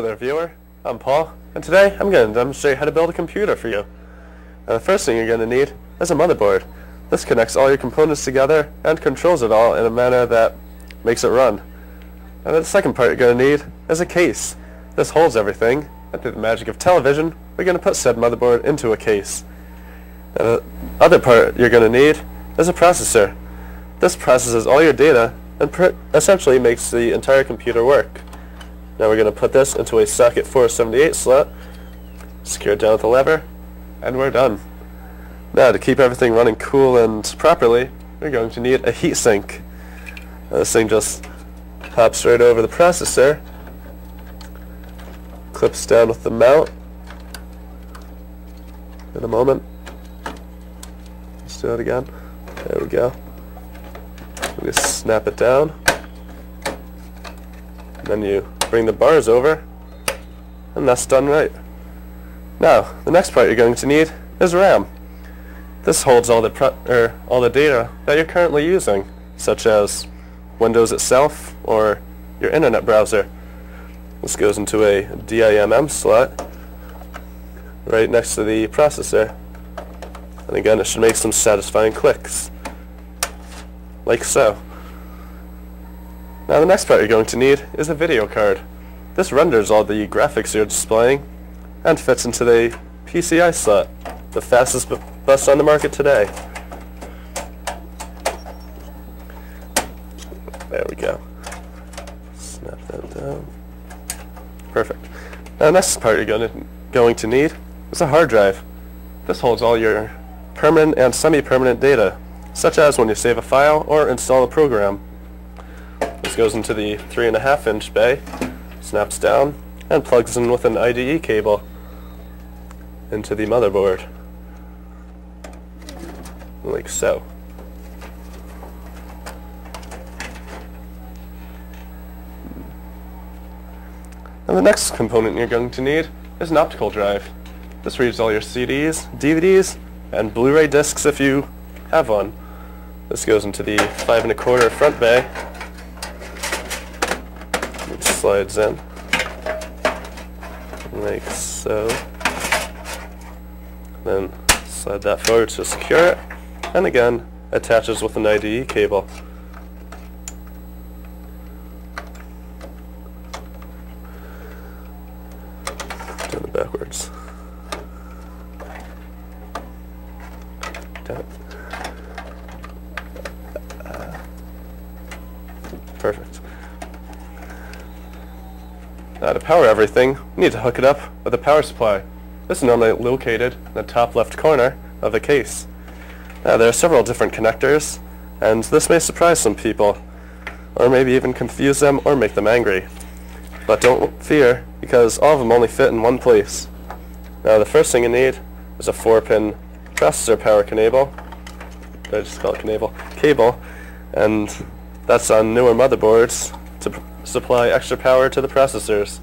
Hello there, viewer. I'm Paul, and today I'm going to demonstrate how to build a computer for you. Now, the first thing you're going to need is a motherboard. This connects all your components together and controls it all in a manner that makes it run. And the second part you're going to need is a case. This holds everything, and through the magic of television, we're going to put said motherboard into a case. Now, the other part you're going to need is a processor. This processes all your data and essentially makes the entire computer work. Now we're going to put this into a socket 478 slot, secure it down with a lever, and we're done. Now to keep everything running cool and properly, we're going to need a heatsink. This thing just pops right over the processor, clips down with the mount. In a moment. Let's do it again. There we go. We just snap it down. Then you bring the bars over, and that's done right. Now, the next part you're going to need is RAM. This holds all the data that you're currently using, such as Windows itself or your internet browser. This goes into a DIMM slot right next to the processor. And again, it should make some satisfying clicks, like so. Now the next part you're going to need is a video card. This renders all the graphics you're displaying and fits into the PCI slot, the fastest bus on the market today. There we go. Snap that down. Perfect. Now the next part you're going to need is a hard drive. This holds all your permanent and semi-permanent data, such as when you save a file or install a program. This goes into the 3.5-inch bay, snaps down, and plugs in with an IDE cable into the motherboard, like so. And the next component you're going to need is an optical drive. This reads all your CDs, DVDs, and Blu-ray discs if you have one. This goes into the 5.25 front bay. It slides in like so. Then slide that forward to secure it, and again attaches with an IDE cable. Doing it backwards. Perfect. Now to power everything, we need to hook it up with a power supply. This is normally located in the top left corner of the case. Now there are several different connectors, and this may surprise some people, or maybe even confuse them or make them angry. But don't fear, because all of them only fit in one place. Now the first thing you need is a 4-pin processor power cable. I just call it cable, and that's on newer motherboards to supply extra power to the processors.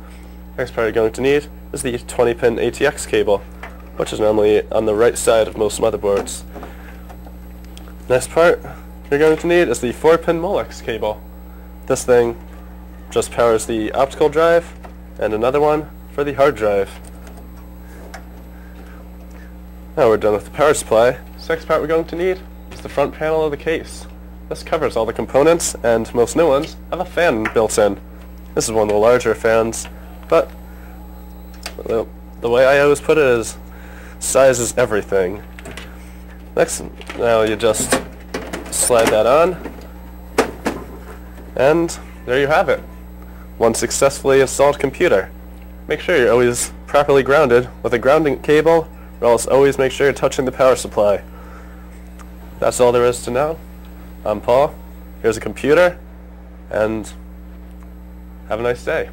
Next part you're going to need is the 20-pin ATX cable, which is normally on the right side of most motherboards. Next part you're going to need is the 4-pin Molex cable. This thing just powers the optical drive and another one for the hard drive. Now we're done with the power supply. The next part we're going to need is the front panel of the case. This covers all the components, and most new ones have a fan built in. This is one of the larger fans, but the way I always put it is, size is everything. Next, now you just slide that on, and there you have it. One successfully installed computer. Make sure you're always properly grounded with a grounding cable, or else always make sure you're touching the power supply. That's all there is to know. I'm Paul. Here's a computer, and have a nice day.